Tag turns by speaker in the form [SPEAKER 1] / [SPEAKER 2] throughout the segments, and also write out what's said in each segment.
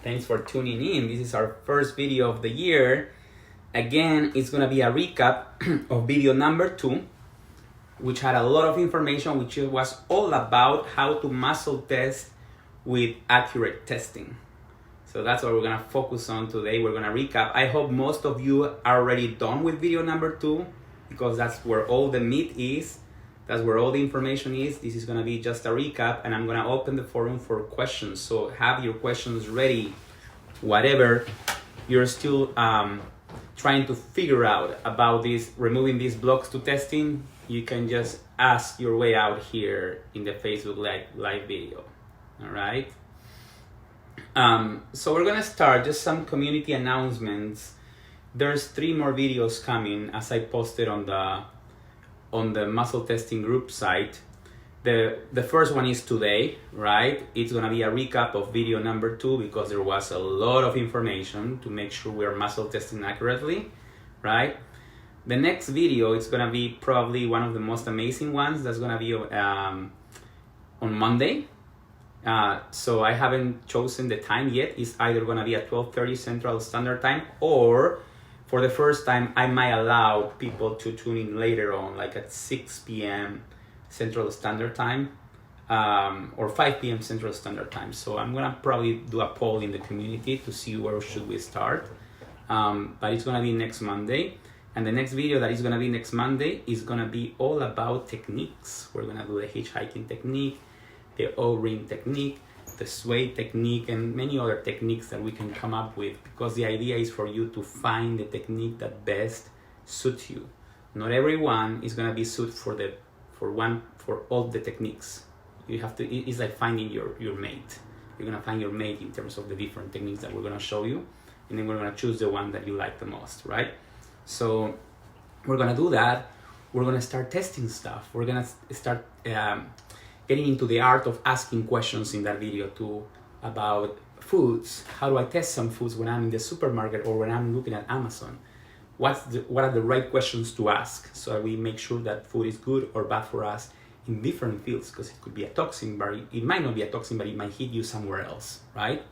[SPEAKER 1] Thanks for tuning in. This is our first video of the year. Again, it's gonna be a recap of video number 2, which had a lot of information, which was all about how to muscle test with accurate testing. So that's what we're gonna focus on today. We're gonna recap. I hope most of you are already done with video number 2, because that's where all the meat is. That's where all the information is. This is gonna be just a recap, and I'm gonna open the forum for questions. So have your questions ready. Whatever you're still trying to figure out about this, removing these blocks to testing, you can just ask your way out here in the Facebook live video. All right. So we're gonna start just some community announcements. There's 3 more videos coming, as I posted on the muscle testing group site. The first one is today, right? It's gonna be a recap of video number 2, because there was a lot of information to make sure we're muscle testing accurately, right? The next video is gonna be probably one of the most amazing ones. That's gonna be on Monday. So I haven't chosen the time yet. It's either gonna be at 12:30 Central Standard Time, or for the first time, I might allow people to tune in later on, like at 6 p.m. Central Standard Time, or 5 p.m. Central Standard Time. So I'm gonna probably do a poll in the community to see where should we start. But it's gonna be next Monday. And the next video that is gonna be next Monday is gonna be all about techniques. We're gonna do the hitchhiking technique, the O-ring technique, the sway technique, and many other techniques that we can come up with, because the idea is for you to find the technique that best suits you. Not everyone is gonna be suited for all the techniques. You have to, it's like finding your mate. You're gonna find your mate in terms of the different techniques that we're gonna show you, and then we're gonna choose the one that you like the most, right? So we're gonna do that. We're gonna start testing stuff. We're gonna start getting into the art of asking questions in that video too, about foods. How do I test some foods when I'm in the supermarket or when I'm looking at Amazon? What are the right questions to ask, so that we make sure that food is good or bad for us in different fields, because it could be a toxin, but it might not be a toxin, but it might hit you somewhere else, right?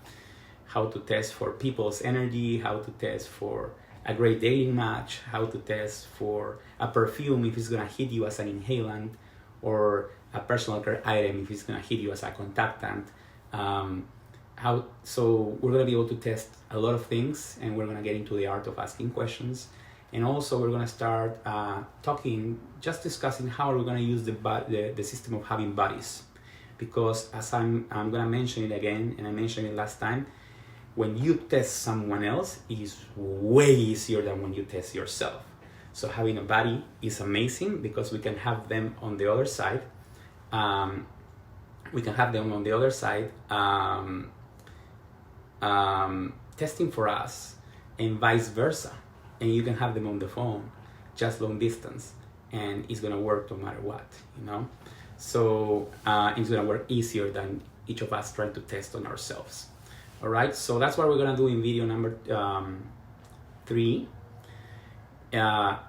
[SPEAKER 1] How to test for people's energy, how to test for a great dating match, how to test for a perfume if it's gonna hit you as an inhalant, or a personal care item if it's gonna hit you as a contactant. So we're gonna be able to test a lot of things, and we're gonna get into the art of asking questions. And also we're gonna start discussing how we're gonna use the system of having buddies. Because as I'm gonna mention it again, and I mentioned it last time, when you test someone else, it is way easier than when you test yourself. So having a buddy is amazing, because we can have them on the other side. Testing for us, and vice versa. And you can have them on the phone, just long distance, and it's gonna work no matter what, you know? So it's gonna work easier than each of us trying to test on ourselves. All right, so that's what we're gonna do in video number 3.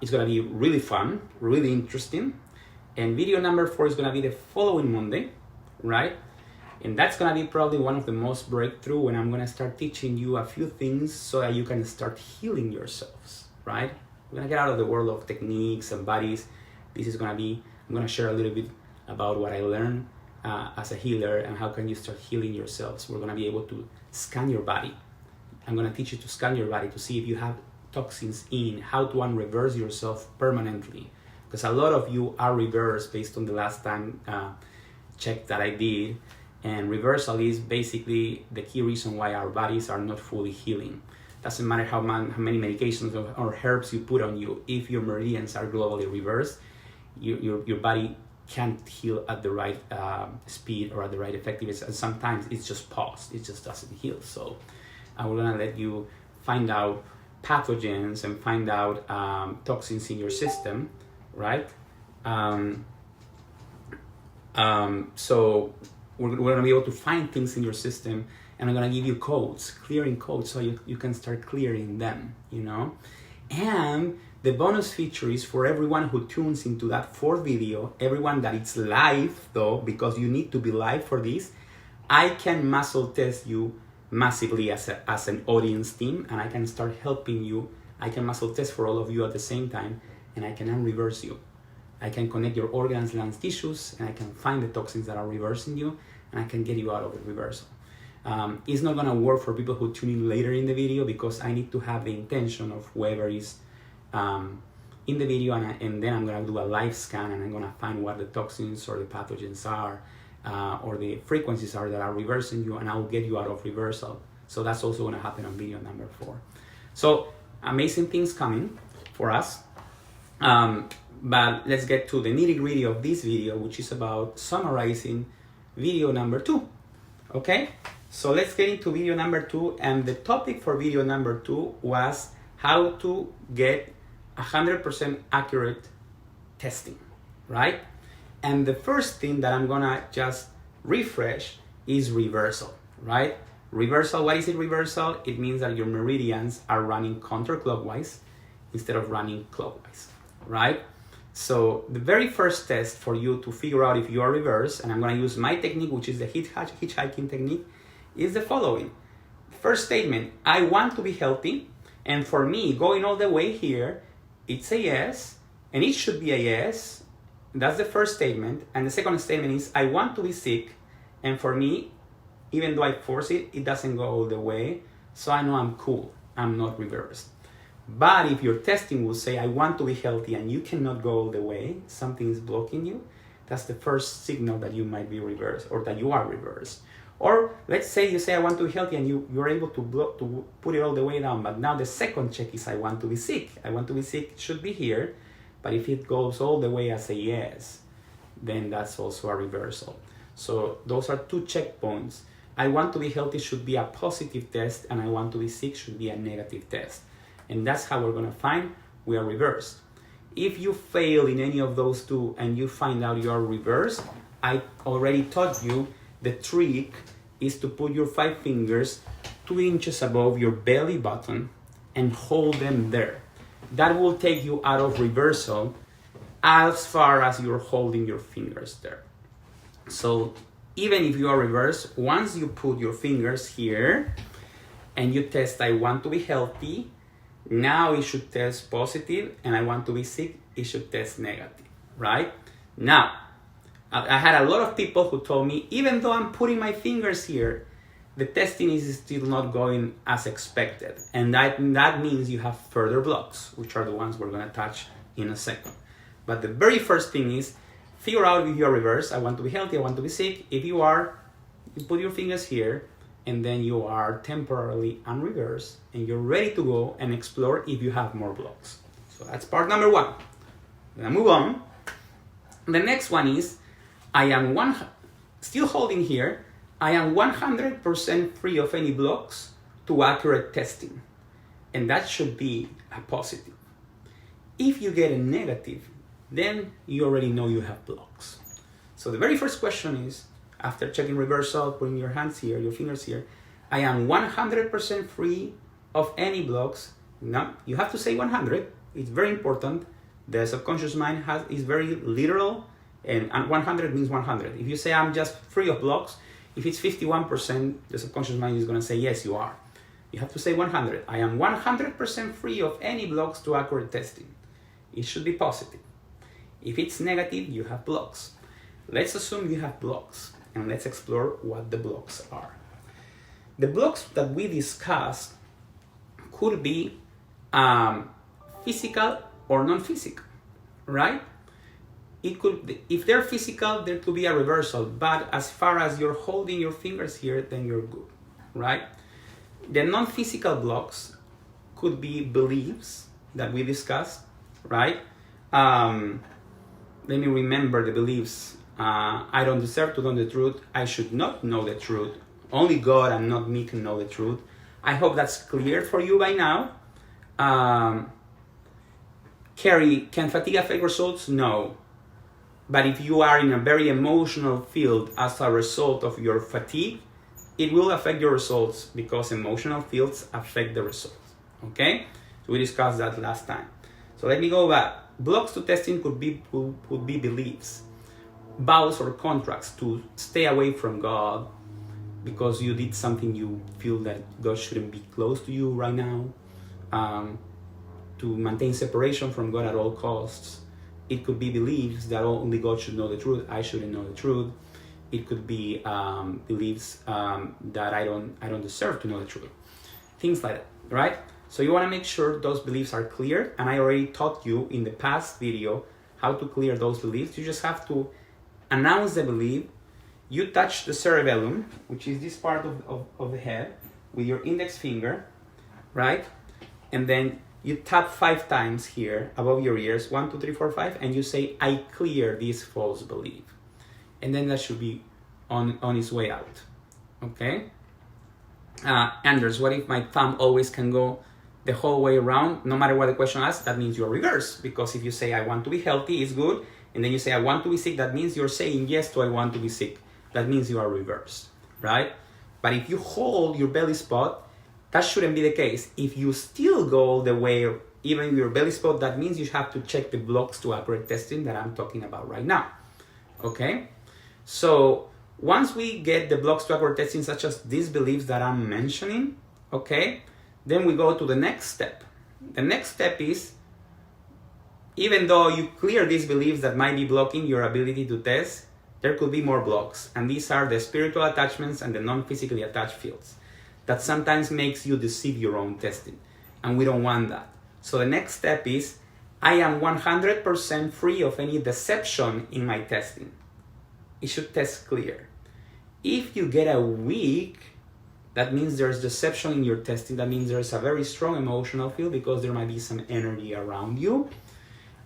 [SPEAKER 1] It's gonna be really fun, really interesting. And video number 4 is gonna be the following Monday, right? And that's gonna be probably one of the most breakthrough, when I'm gonna start teaching you a few things so that you can start healing yourselves, right? We're gonna get out of the world of techniques and bodies. I'm gonna share a little bit about what I learned as a healer, and how can you start healing yourselves. We're gonna be able to scan your body. I'm gonna teach you to scan your body to see if you have toxins in, how to unreverse yourself permanently. Because a lot of you are reversed based on the last time check that I did. And reversal is basically the key reason why our bodies are not fully healing. Doesn't matter how many medications or herbs you put on you, if your meridians are globally reversed, your body can't heal at the right speed or at the right effectiveness. And sometimes it's just paused, it just doesn't heal. So we're gonna let you find out pathogens and find out toxins in your system, right? So we're gonna be able to find things in your system, and I'm gonna give you codes, clearing codes, so you can start clearing them, you know? And the bonus feature is for everyone who tunes into that 4th video, everyone that it's live though, because you need to be live for this, I can muscle test you massively as an audience team, and I can start helping you. I can muscle test for all of you at the same time, and I can unreverse you. I can connect your organs, lungs, tissues, and I can find the toxins that are reversing you, and I can get you out of the reversal. It's not gonna work for people who tune in later in the video, because I need to have the intention of whoever is in the video, and then I'm gonna do a live scan, and I'm gonna find what the toxins or the pathogens are, or the frequencies are that are reversing you, and I'll get you out of reversal. So that's also gonna happen on video number 4. So amazing things coming for us. But let's get to the nitty-gritty of this video, which is about summarizing video number 2. Okay, so let's get into video number 2, and the topic for video number 2 was how to get 100% accurate testing, right? And the first thing that I'm gonna just refresh is reversal, right? Reversal, what is it, reversal? It means that your meridians are running counterclockwise instead of running clockwise, right? So the very first test for you to figure out if you are reversed, and I'm gonna use my technique, which is the hitchhiking technique, is the following. First statement, I want to be healthy, and for me, going all the way here, it's a yes, and it should be a yes. That's the first statement. And the second statement is, I want to be sick, and for me, even though I force it, it doesn't go all the way, so I know I'm cool, I'm not reversed. But if your testing will say, I want to be healthy, and you cannot go all the way, something is blocking you, that's the first signal that you might be reversed, or that you are reversed. Or let's say you say, I want to be healthy, and you're able to put it all the way down, but now the second check is, I want to be sick. I want to be sick should be here, but if it goes all the way as a yes, then that's also a reversal. So those are 2 checkpoints. I want to be healthy should be a positive test, and I want to be sick should be a negative test. And that's how we're gonna find we are reversed. If you fail in any of those 2 and you find out you are reversed, I already taught you the trick is to put your 5 fingers 2 inches above your belly button and hold them there. That will take you out of reversal as far as you're holding your fingers there. So even if you are reversed, once you put your fingers here and you test, I want to be healthy, now it should test positive, and I want to be sick, it should test negative, right? Now, I had a lot of people who told me, even though I'm putting my fingers here, the testing is still not going as expected. And that means you have further blocks, which are the ones we're gonna touch in a second. But the very first thing is, figure out if you're reversed. I want to be healthy, I want to be sick. If you are, you put your fingers here, and then you are temporarily unreversed, and you're ready to go and explore if you have more blocks. So that's part number 1. I'm gonna move on. The next one is, I am still holding here, I am 100% free of any blocks to accurate testing. And that should be a positive. If you get a negative, then you already know you have blocks. So the very first question is, after checking reversal, putting your hands here, your fingers here, I am 100% free of any blocks. Now, you have to say 100. It's very important. The subconscious mind is very literal, and 100 means 100. If you say I'm just free of blocks, if it's 51%, the subconscious mind is going to say, yes, you are. You have to say 100. I am 100% free of any blocks to accurate testing. It should be positive. If it's negative, you have blocks. Let's assume you have blocks, and let's explore what the blocks are. The blocks that we discussed could be physical or non-physical, right? It could, if they're physical, there could be a reversal, but as far as you're holding your fingers here, then you're good, right? The non-physical blocks could be beliefs that we discussed, right? Let me remember the beliefs. I don't deserve to know the truth. I should not know the truth. Only God and not me can know the truth. I hope that's clear for you by now. Carrie, can fatigue affect results? No. But if you are in a very emotional field as a result of your fatigue, it will affect your results because emotional fields affect the results. Okay? So we discussed that last time. So let me go back. Blocks to testing could be beliefs, vows or contracts to stay away from God, because you did something you feel that God shouldn't be close to you right now, to maintain separation from God at all costs. It could be beliefs that only God should know the truth, I shouldn't know the truth. It could be beliefs that I don't deserve to know the truth. Things like that, right? So you want to make sure those beliefs are clear, and I already taught you in the past video how to clear those beliefs. You just have to announce the belief. You touch the cerebellum, which is this part of the head, with your index finger, right? And then you tap 5 times here above your ears, 1, 2, 3, 4, 5, and you say, I clear this false belief. And then that should be on its way out, okay? Anders, what if my thumb always can go the whole way around, no matter what the question asks? That means you're reverse, because if you say, I want to be healthy, it's good, and then you say, I want to be sick, that means you're saying yes to I want to be sick. That means you are reversed, right? But if you hold your belly spot, that shouldn't be the case. If you still go all the way, even your belly spot, that means you have to check the blocks to accurate testing that I'm talking about right now, okay? So once we get the blocks to accurate testing, such as these beliefs that I'm mentioning, okay, then we go to the next step. The next step is, even though you clear these beliefs that might be blocking your ability to test, there could be more blocks. And these are the spiritual attachments and the non-physically attached fields that sometimes makes you deceive your own testing. And we don't want that. So the next step is, I am 100% free of any deception in my testing. It should test clear. If you get a weak, that means there's deception in your testing. That means there's a very strong emotional field, because there might be some energy around you.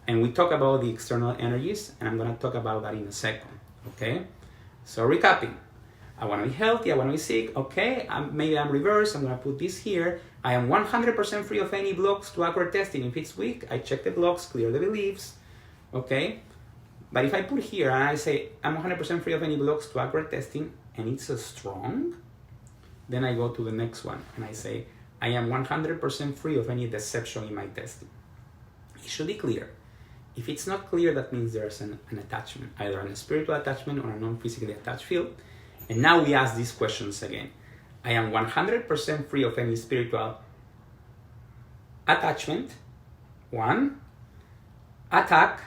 [SPEAKER 1] And we talk about the external energies, and I'm going to talk about that in a second, okay? So recapping, I want to be healthy, I want to be sick, okay? Maybe I'm reversed, I'm going to put this here. I am 100% free of any blocks to accurate testing. If it's weak, I check the blocks, clear the beliefs, okay? But if I put here and I say, I'm 100% free of any blocks to accurate testing, and it's a strong, then I go to the next one and I say, I am 100% free of any deception in my testing. It should be clear. If it's not clear, that means there's an attachment, either a spiritual attachment or a non-physically attached field. And now we ask these questions again. I am 100% free of any spiritual attachment, 1, attack,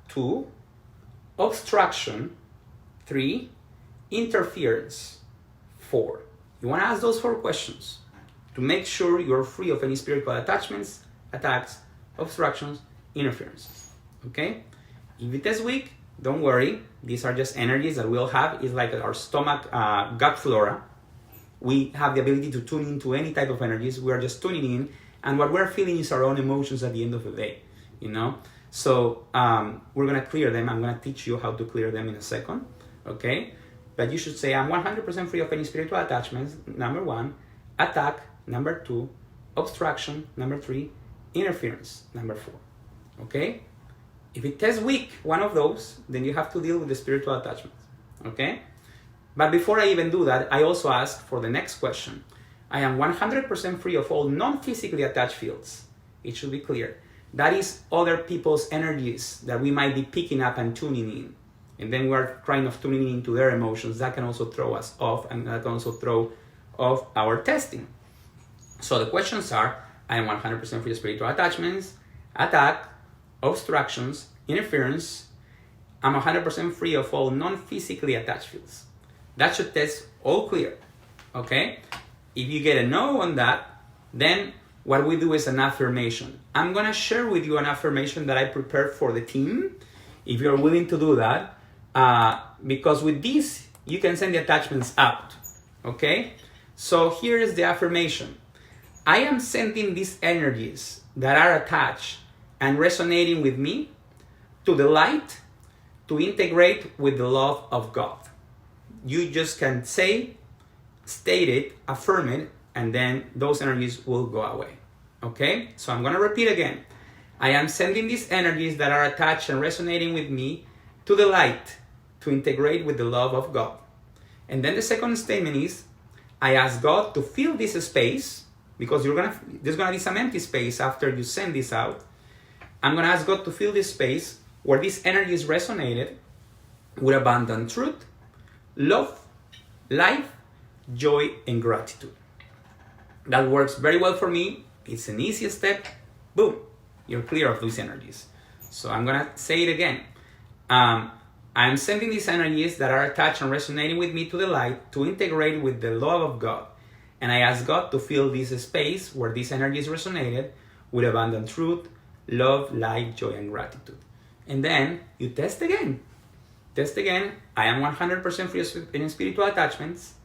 [SPEAKER 1] 2, obstruction, 3, interference, 4. You want to ask those 4 questions to make sure you're free of any spiritual attachments, attacks, obstructions, interference, okay? If it is weak, don't worry. These are just energies that we'll have. It's like our stomach, gut flora. We have the ability to tune into any type of energies. We are just tuning in, and what we're feeling is our own emotions at the end of the day, you know? So we're gonna clear them. I'm gonna teach you how to clear them in a second, okay? But you should say, I'm 100% free of any spiritual attachments, number 1, attack, number 2, obstruction, number 3, interference, number 4, okay? If it tests weak, one of those, then you have to deal with the spiritual attachments, okay? But before I even do that, I also ask for the next question. I am 100% free of all non-physically attached fields. It should be clear. That is other people's energies that we might be picking up and tuning in. And then we're kind of tuning into their emotions. That can also throw us off, and that can also throw off our testing. So the questions are, I am 100% free of spiritual attachments, attack, obstructions, interference. I'm 100% free of all non-physically attached fields. That should test all clear, okay? If you get a no on that, then what we do is an affirmation. I'm gonna share with you an affirmation that I prepared for the team, if you're willing to do that, because with this, you can send the attachments out, okay? So here is the affirmation. I am sending these energies that are attached and resonating with me to the light to integrate with the love of God. You just can say, state it, affirm it, and then those energies will go away, okay? So I'm gonna repeat again. I am sending these energies that are attached and resonating with me to the light to integrate with the love of God. And then the second statement is, I ask God to fill this space, because there's gonna be some empty space after you send this out. I'm gonna ask God to fill this space where this energy is resonated with abundant truth, love, life, joy, and gratitude. That works very well for me. It's an easy step. Boom, you're clear of these energies. So I'm gonna say it again. I'm sending these energies that are attached and resonating with me to the light to integrate with the love of God. And I ask God to fill this space where these energies resonated with abundant truth, love, light, joy, and gratitude. And then you test again. Test again. I am 100% free of any spiritual attachments,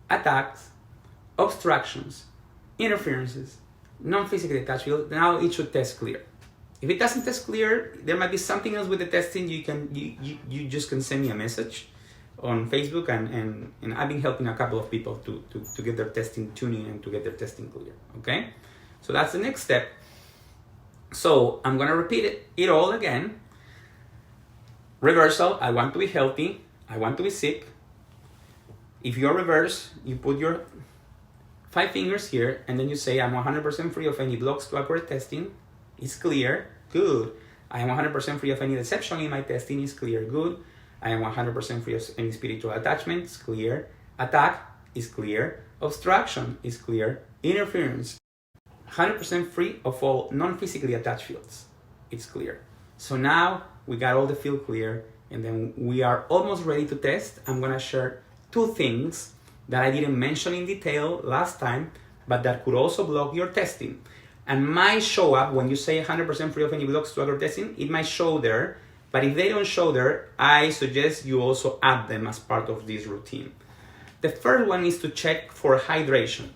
[SPEAKER 1] attacks, obstructions, interferences, non-physically attached field. Now it should test clear. If it doesn't test clear, there might be something else with the testing. You just can send me a message on Facebook, and I've been helping a couple of people to get their testing tuning and to get their testing clear. Okay, so that's the next step. So I'm gonna repeat it all again. Reversal, I want to be healthy, I want to be sick. If you're reverse, you put your 5 fingers here and then you say, I'm 100% free of any blocks to accurate testing. It's clear, good. I am 100% free of any deception in my testing, is clear, good. I am 100% free of any spiritual attachments, clear. Attack is clear. Obstruction is clear. Interference, 100% free of all non-physically attached fields. It's clear. So now we got all the field clear, and then we are almost ready to test. I'm gonna share 2 things that I didn't mention in detail last time, but that could also block your testing. And might show up when you say 100% free of any blocks to accurate testing, it might show there, but if they don't show there, I suggest you also add them as part of this routine. The first one is to check for hydration.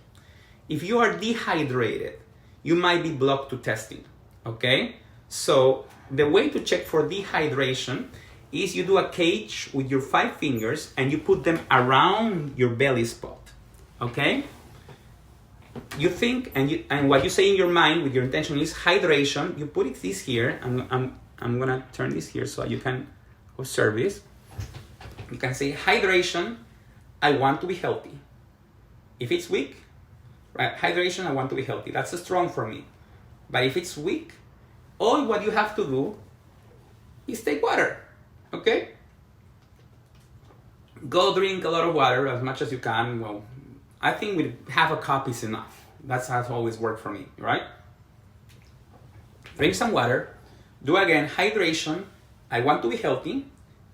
[SPEAKER 1] If you are dehydrated, you might be blocked to testing, okay? So the way to check for dehydration is you do a cage with your 5 fingers and you put them around your belly spot, okay? You think, and what you say in your mind with your intention is hydration. You put this here. I'm gonna turn this here so you can observe this. You can say hydration, I want to be healthy. If it's weak, right? Hydration, I want to be healthy. That's strong for me. But if it's weak, all what you have to do is take water, okay? Go drink a lot of water, as much as you can. Well, I think with half a cup is enough. That's how it's always worked for me, right? Drink some water. Do again hydration. I want to be healthy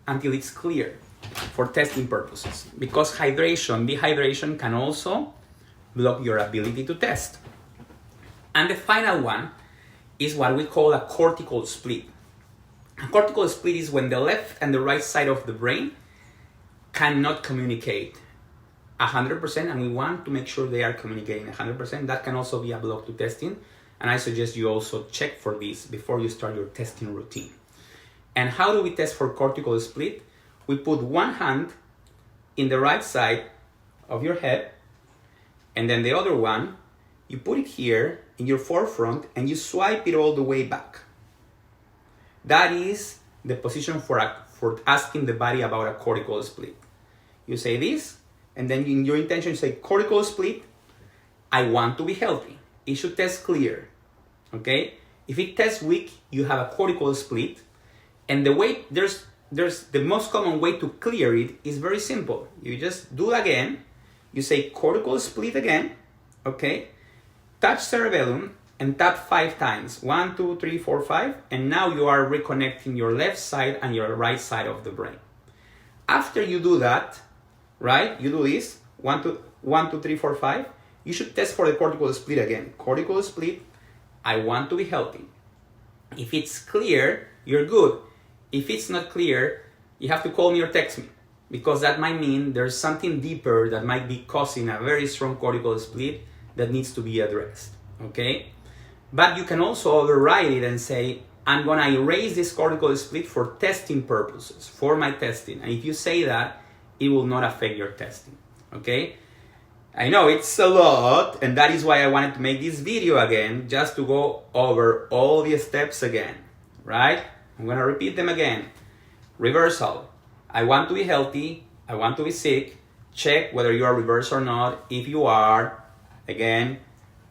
[SPEAKER 1] until it's clear for testing purposes. Because dehydration can also block your ability to test. And the final one is what we call a cortical split. A cortical split is when the left and the right side of the brain cannot communicate 100%, and we want to make sure they are communicating 100%. That can also be a block to testing, and I suggest you also check for this before you start your testing routine. And how do we test for cortical split? We put one hand in the right side of your head, and then the other one, you put it here in your forefront, and you swipe it all the way back. That is the position for asking the body about a cortical split. You say this, and then in your intention, you say cortical split, I want to be healthy. It should test clear, okay? If it tests weak, you have a cortical split, and the way, there's the most common way to clear it is very simple. You just do it again, you say cortical split again, okay? Touch cerebellum and tap 5 times, 1, 2, 3, 4, 5, and now you are reconnecting your left side and your right side of the brain. After you do that, right? You do this, 1, 2, 3, 4, 5. You should test for the cortical split again. Cortical split, I want to be healthy. If it's clear, you're good. If it's not clear, you have to call me or text me, because that might mean there's something deeper that might be causing a very strong cortical split that needs to be addressed, okay? But you can also override it and say, I'm gonna erase this cortical split for testing purposes, for my testing. And if you say that, it will not affect your testing, okay? I know it's a lot, and that is why I wanted to make this video again, just to go over all the steps again, right? I'm gonna repeat them again. Reversal, I want to be healthy, I want to be sick. Check whether you are reversed or not. If you are, again,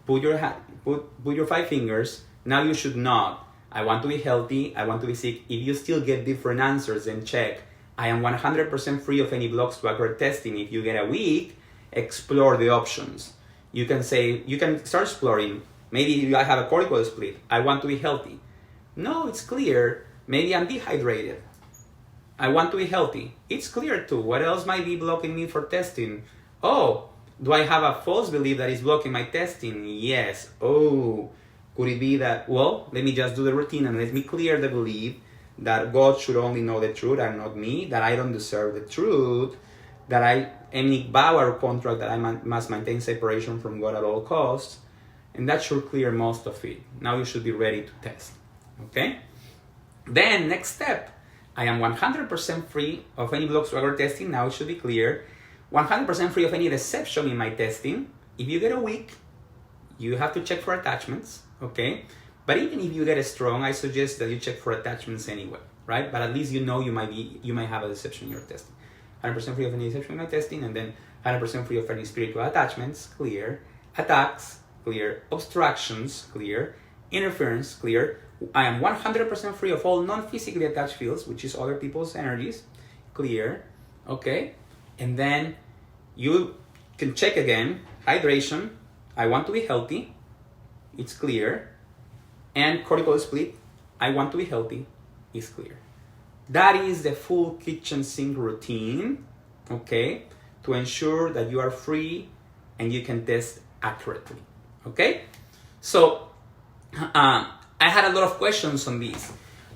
[SPEAKER 1] put your 5 fingers. Now you should not. I want to be healthy, I want to be sick. If you still get different answers, then check. I am 100% free of any blocks to accurate testing. If you get a weak, explore the options. You can say, you can start exploring. Maybe I have a cortical split. I want to be healthy. No, it's clear. Maybe I'm dehydrated. I want to be healthy. It's clear too. What else might be blocking me for testing? Oh, do I have a false belief that is blocking my testing? Yes. Oh, could it be that, well, let me just do the routine and let me clear the belief that God should only know the truth and not me, that I don't deserve the truth, that I any vow or contract that I must maintain separation from God at all costs, and that should clear most of it. Now you should be ready to test, okay? Then, next step, I am 100% free of any blocks to our testing. Now it should be clear. 100% free of any deception in my testing. If you get a weak, you have to check for attachments, okay? But even if you get a strong, I suggest that you check for attachments anyway, right? But at least you know you might have a deception in your testing. 100% free of any deception in my testing, and then 100% free of any spiritual attachments, clear. Attacks, clear. Obstructions, clear. Interference, clear. I am 100% free of all non-physically attached fields, which is other people's energies, clear, okay? And then you can check again, hydration, I want to be healthy, it's clear. And cortical split, I want to be healthy, is clear. That is the full kitchen sink routine, okay? To ensure that you are free and you can test accurately, okay? So, I had a lot of questions on this.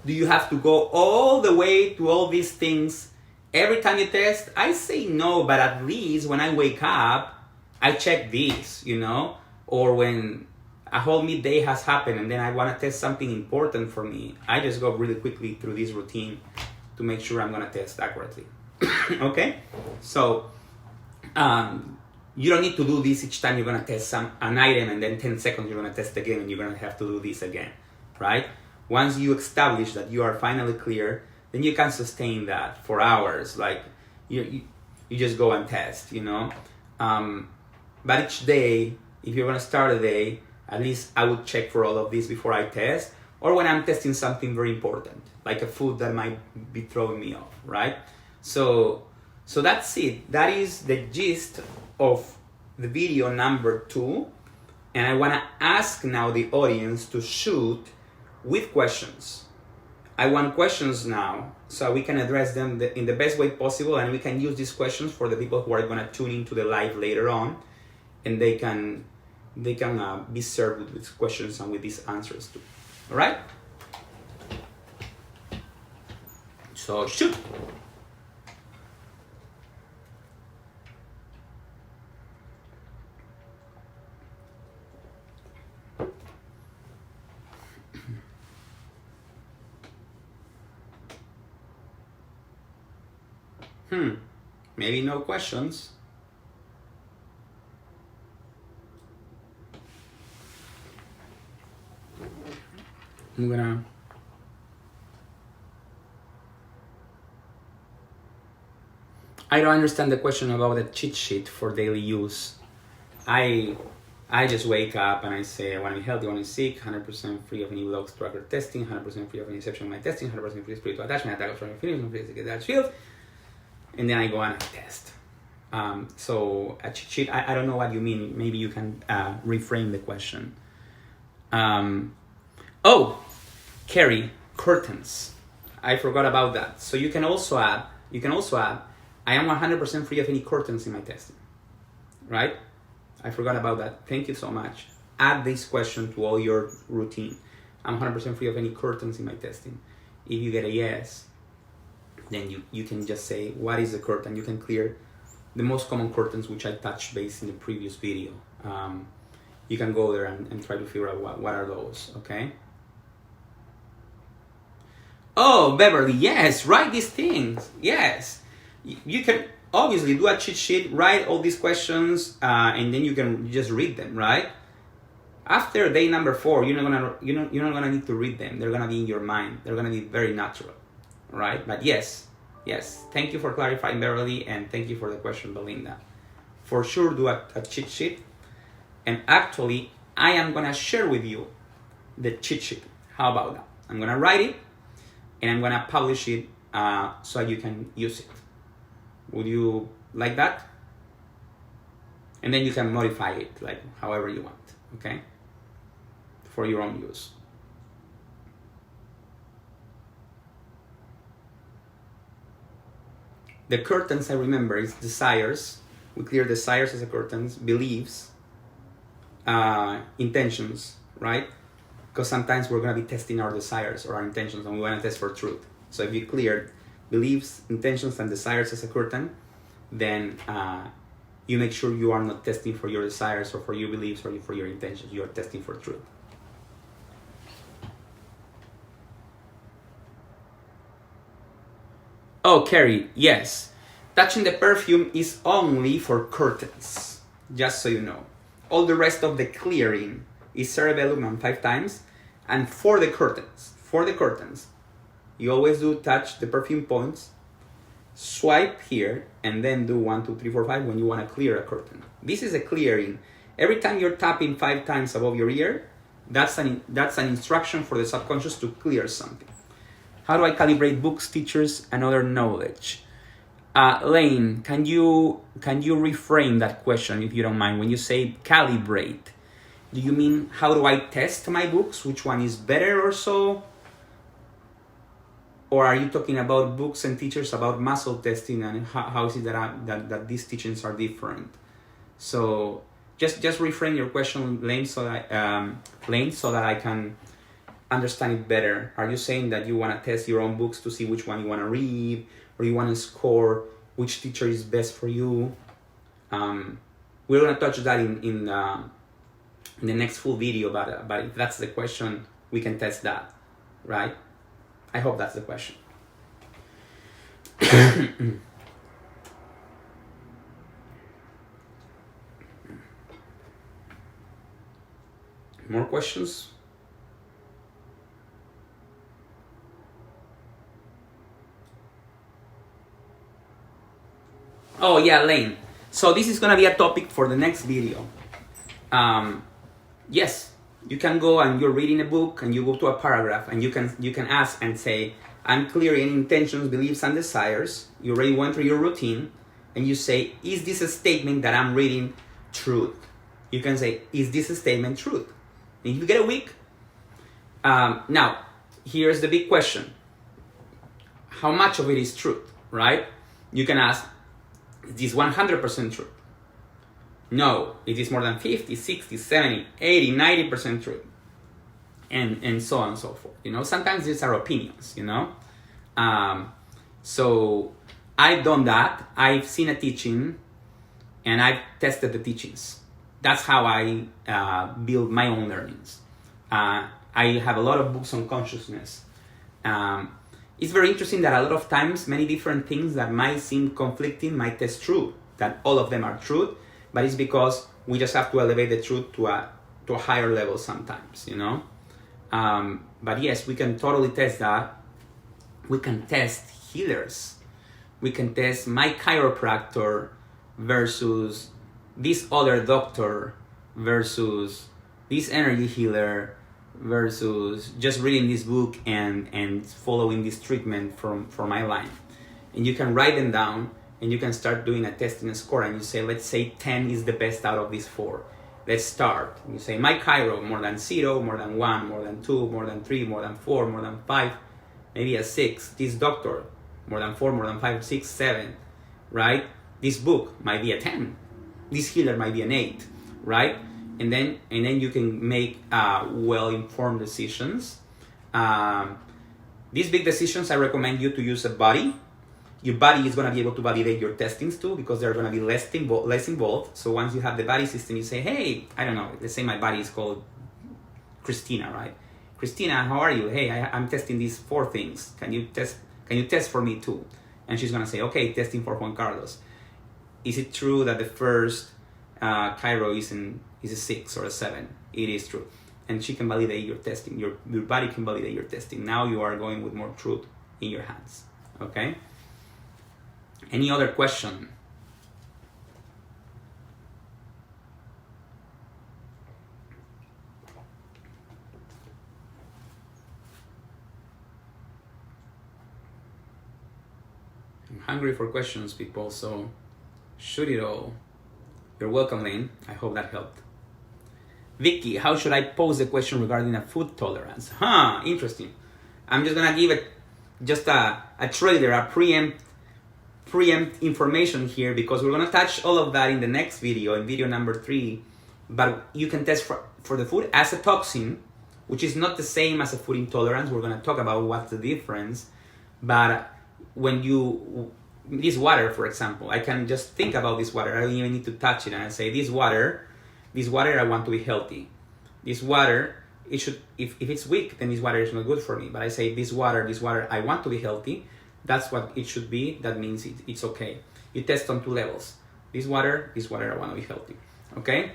[SPEAKER 1] Do you have to go all the way to all these things every time you test? I say no, but at least when I wake up, I check this, you know? Or when a whole midday has happened and then I want to test something important for me, I just go really quickly through this routine to make sure I'm going to test accurately. Okay? So, you don't need to do this each time you're going to test an item and then 10 seconds you're going to test again and you're going to have to do this again. Right? Once you establish that you are finally clear, then you can sustain that for hours. Like you just go and test, you know. But each day, if you're gonna start a day, at least I would check for all of this before I test, or when I'm testing something very important, like a food that might be throwing me off, right? So that's it. That is the gist of the video number 2, and I wanna ask now the audience to shoot with questions. I want questions now so we can address them in the best way possible, and we can use these questions for the people who are going to tune into the live later on, and they can be served with these questions and with these answers too. All right? So shoot. Maybe no questions. I don't understand the question about the cheat sheet for daily use. I just wake up and I say I want to be healthy, I want to be sick, 100% free of any blocks to record testing, 100% free of any exception in my testing, 100% free of spiritual attachment, attack of feelings, no physical attached field. And then I go and I test. So a cheat sheet, I don't know what you mean. Maybe you can reframe the question. Oh, Carrie, curtains. I forgot about that. So you can also add, I am 100% free of any curtains in my testing. Right? I forgot about that. Thank you so much. Add this question to all your routine. I'm 100% free of any curtains in my testing. If you get a yes, then you can just say, what is the curtain? You can clear the most common curtains, which I touched base in the previous video. You can go there and try to figure out what are those, okay? Oh, Beverly, yes, write these things, yes. You can obviously do a cheat sheet, write all these questions, and then you can just read them, right? After day number 4, you're not gonna need to read them. They're gonna be in your mind. They're gonna be very natural. Right? But yes, thank you for clarifying, Beverly, and thank you for the question, Belinda. For sure, do a cheat sheet. And actually, I am going to share with you the cheat sheet. How about that? I'm going to write it, and I'm going to publish it so you can use it. Would you like that? And then you can modify it like however you want, okay? For your own use. The curtains, I remember, is desires. We clear desires as a curtains, beliefs, intentions, right? Because sometimes we're going to be testing our desires or our intentions, and we want to test for truth. So if you clear beliefs, intentions, and desires as a curtain, then you make sure you are not testing for your desires or for your beliefs or for your intentions. You are testing for truth. Oh, Carrie, yes. Touching the perfume is only for curtains, just so you know. All the rest of the clearing is cerebellum and 5 times. And for the curtains, you always do touch the perfume points, swipe here, and then do 1, 2, 3, 4, 5 when you want to clear a curtain. This is a clearing. Every time you're tapping 5 times above your ear, that's an instruction for the subconscious to clear something. How do I calibrate books, teachers, and other knowledge? Lane, can you reframe that question if you don't mind? When you say calibrate, do you mean how do I test my books? Which one is better or so? Or are you talking about books and teachers about muscle testing and how is it that these teachings are different? So just reframe your question, Lane, so that I can understand it better. Are you saying that you want to test your own books to see which one you want to read, or you want to score which teacher is best for you? We're going to touch that in the next full video, but if that's the question, we can test that, right? I hope that's the question. More questions? Oh yeah, Lane. So this is gonna be a topic for the next video. Yes, you can go and you're reading a book and you go to a paragraph and you can ask and say, I'm clearing intentions, beliefs, and desires. You already went through your routine and you say, is this a statement that I'm reading truth? You can say, is this a statement truth? And you get a week. Now, here's the big question. How much of it is truth, right? You can ask, is this 100% true? No, it is more than 50, 60, 70, 80, 90% true. And so on and so forth. You know, sometimes these are opinions, you know? So I've done that. I've seen a teaching and I've tested the teachings. That's how I build my own learnings. I have a lot of books on consciousness. It's very interesting that a lot of times many different things that might seem conflicting might test true, that all of them are true, but it's because we just have to elevate the truth to a higher level sometimes, you know? But yes, we can totally test that. We can test healers. We can test my chiropractor versus this other doctor versus this energy healer versus just reading this book and following this treatment from my line. And you can write them down and you can start doing a test and a score, and you say, let's say 10 is the best out of these 4. Let's start. You say, my chiro, more than 0, more than 1, more than 2, more than 3, more than 4, more than 5, maybe a 6. This doctor, more than 4, more than 5, 6, 7, right? This book might be a 10. This healer might be an 8, right? And then you can make well-informed decisions. These big decisions, I recommend you to use a buddy. Your buddy is going to be able to validate your testings too, because they're going to be less involved. So once you have the buddy system, you say, hey, I don't know, let's say my buddy is called Christina, right? Christina, how are you? Hey, I'm testing these 4 things. Can you test for me too? And she's going to say, okay, testing for Juan Carlos. Is it true that the first chiro is a 6 or a 7? It is true. And she can validate your testing. Your body can validate your testing. Now you are going with more truth in your hands. Okay? Any other question? I'm hungry for questions, people, so shoot it all. You're welcome, Lane. I hope that helped. Vicky, how should I pose the question regarding a food tolerance? Interesting. I'm just gonna give it just a trailer, a preempt information here, because we're gonna touch all of that in the next video, in video number 3. But you can test for the food as a toxin, which is not the same as a food intolerance. We're gonna talk about what's the difference. But when this water, for example, I can just think about this water. I don't even need to touch it, and I say, this water, I want to be healthy. This water, it should, if it's weak, then this water is not good for me. But I say, this water, I want to be healthy. That's what it should be. That means it's okay. You test on 2 levels. This water, I want to be healthy. Okay?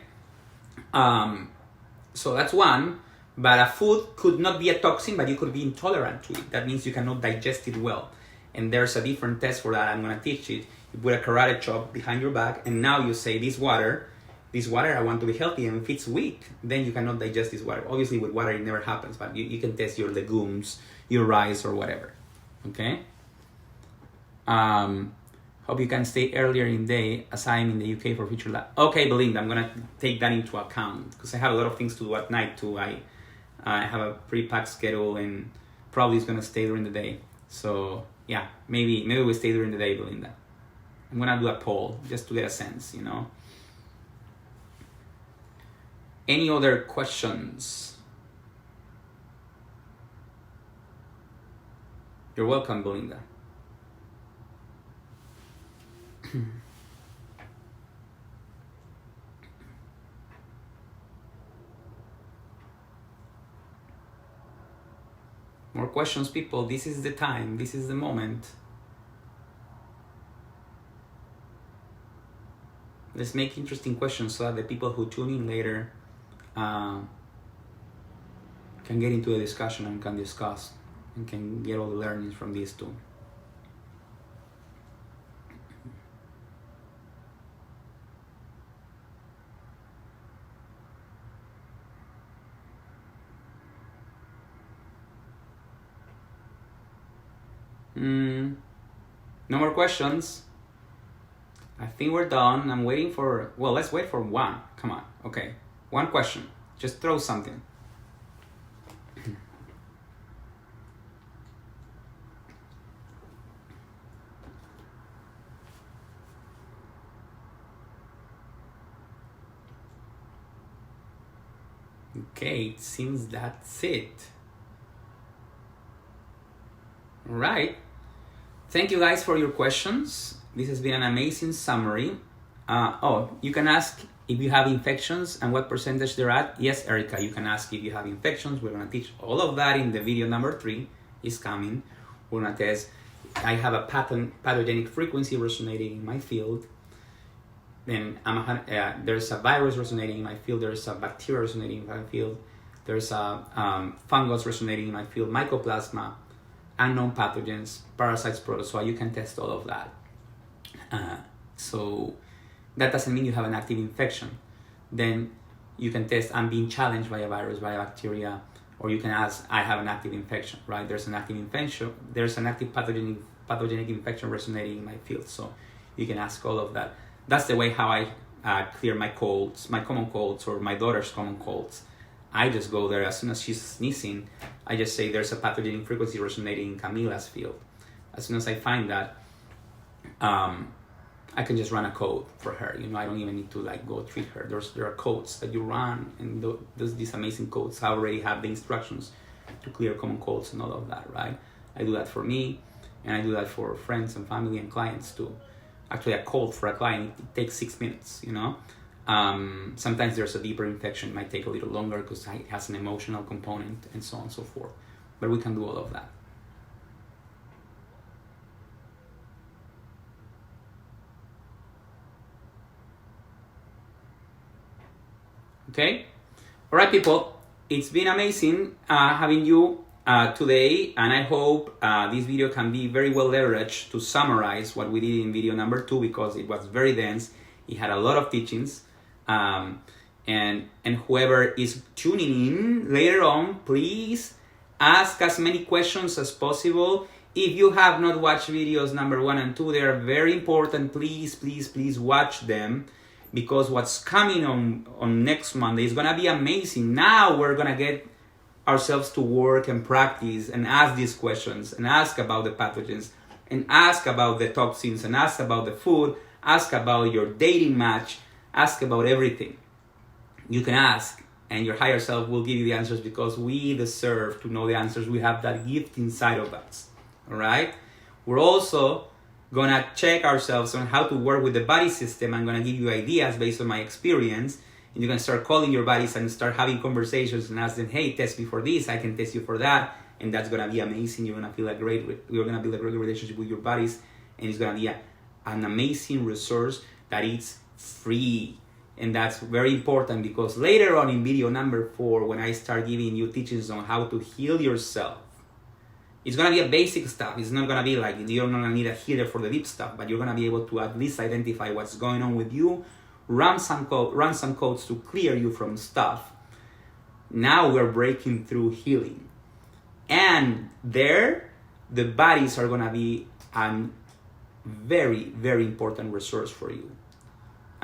[SPEAKER 1] So that's one. But a food could not be a toxin, but you could be intolerant to it. That means you cannot digest it well. And there's a different test for that. I'm going to teach it. You put a karate chop behind your back, and now you say, this water, I want to be healthy. And if it's weak, then you cannot digest this water. Obviously, with water, it never happens, but you can test your legumes, your rice, or whatever. Okay? Hope you can stay earlier in the day, as I'm in the UK for future lab. Okay, Belinda, I'm going to take that into account, because I have a lot of things to do at night, too. I have a pre-packed schedule, and probably it's going to stay during the day. So, yeah, maybe we stay during the day, Belinda. I'm going to do a poll, just to get a sense, you know. Any other questions? You're welcome, Belinda. More questions, people. This is the time. This is the moment. Let's make interesting questions so that the people who tune in later can get into a discussion and can discuss and can get all the learnings from these two. No more questions. I think we're done. I'm waiting for, well, let's wait for one. Come on. Okay. One question. Just throw something. Okay, it seems that's it. All right. Thank you guys for your questions. This has been an amazing summary. You can ask if you have infections and what percentage they're at. Yes, Erica, you can ask if you have infections. We're going to teach all of that in the video number 3 is coming. We're going to test. I have a pathogenic frequency resonating in my field. Then there's a virus resonating in my field. There's a bacteria resonating in my field. There's a fungus resonating in my field. Mycoplasma, unknown pathogens, parasites, protozoa. You can test all of that. So that doesn't mean you have an active infection. Then you can test, I'm being challenged by a virus, by a bacteria, or you can ask, I have an active infection, right? There's an active infection, there's an active pathogenic infection resonating in my field. So you can ask all of that. That's the way how I clear my colds, my common colds, or my daughter's common colds. I just go there as soon as she's sneezing. I just say there's a pathogenic frequency resonating in Camila's field. As soon as I find that, I can just run a code for her. You know, I don't even need to go treat her. There are codes that you run, and these amazing codes. I already have the instructions to clear common colds and all of that, right? I do that for me, and I do that for friends and family and clients too. Actually, a cold for a client, it takes 6 minutes, you know? Sometimes there's a deeper infection. It might take a little longer because it has an emotional component and so on and so forth. But we can do all of that. Okay? All right, people. It's been amazing having you today, and I hope this video can be very well leveraged to summarize what we did in video number 2, because it was very dense. It had a lot of teachings. And whoever is tuning in later on, please ask as many questions as possible. If you have not watched videos number 1 and 2, they are very important. Please watch them, because what's coming on next Monday is gonna be amazing. Now we're gonna get ourselves to work and practice and ask these questions and ask about the pathogens and ask about the toxins and ask about the food, ask about your dating match, ask about everything. You can ask and your higher self will give you the answers because we deserve to know the answers. We have that gift inside of us, all right? We're also gonna check ourselves on how to work with the body system. I'm gonna give you ideas based on my experience, and you can start calling your bodies and start having conversations and ask them, hey, test me for this, I can test you for that, and that's gonna be amazing. You're gonna build a great relationship with your bodies, and it's gonna be an amazing resource that is free. And that's very important because later on in video number 4, when I start giving you teachings on how to heal yourself, it's gonna be a basic stuff. It's not gonna be like, you're not gonna need a healer for the deep stuff, but you're gonna be able to at least identify what's going on with you, run some codes to clear you from stuff. Now we're breaking through healing. And there, the bodies are gonna be a very, very important resource for you.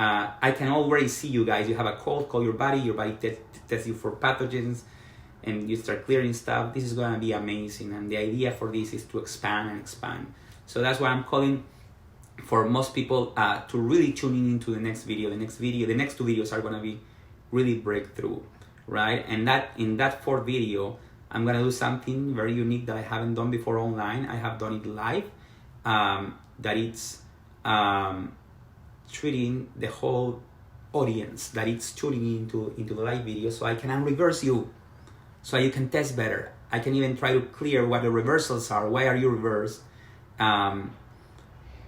[SPEAKER 1] I can already see you guys. You have a cold, call your body tests you for pathogens, and you start clearing stuff. This is gonna be amazing, and the idea for this is to expand and expand. So that's why I'm calling for most people to really tune into the next video. The next 2 videos are gonna be really breakthrough, right? And that in that 4th video, I'm gonna do something very unique that I haven't done before online. I have done it live. That it's treating the whole audience that it's tuning into the live video, so I can reverse you, so you can test better. I can even try to clear what the reversals are. Why are you reversed?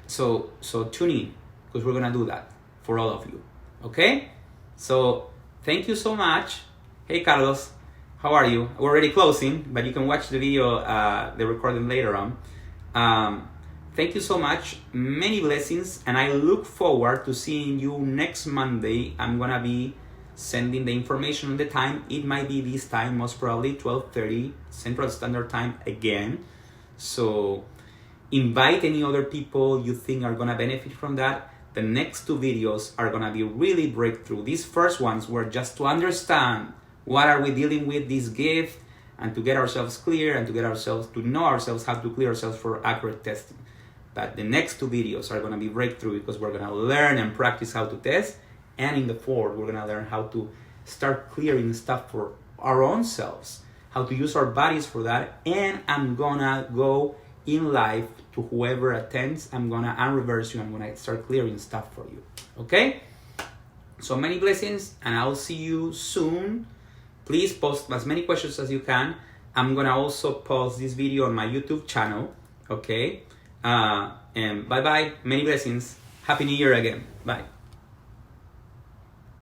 [SPEAKER 1] So tune in, because we're gonna do that for all of you. Okay? So thank you so much. Hey Carlos, how are you? We're already closing, but you can watch the video, the recording later on. Thank you so much. Many blessings, and I look forward to seeing you next Monday. I'm gonna be sending the information on the time. It might be this time, most probably 12:30 Central Standard Time again. So invite any other people you think are gonna benefit from that. The next 2 videos are gonna be really breakthrough. These first ones were just to understand what are we dealing with, this gift, and to get ourselves clear and to know ourselves, how to clear ourselves for accurate testing. But the next 2 videos are gonna be breakthrough because we're gonna learn and practice how to test. And in the 4th, we're gonna learn how to start clearing stuff for our own selves, how to use our bodies for that. And I'm gonna go in live to whoever attends. I'm gonna unreverse you. I'm gonna start clearing stuff for you. Okay? So many blessings, and I'll see you soon. Please post as many questions as you can. I'm gonna also post this video on my YouTube channel. Okay? And bye-bye. Many blessings. Happy New Year again. Bye.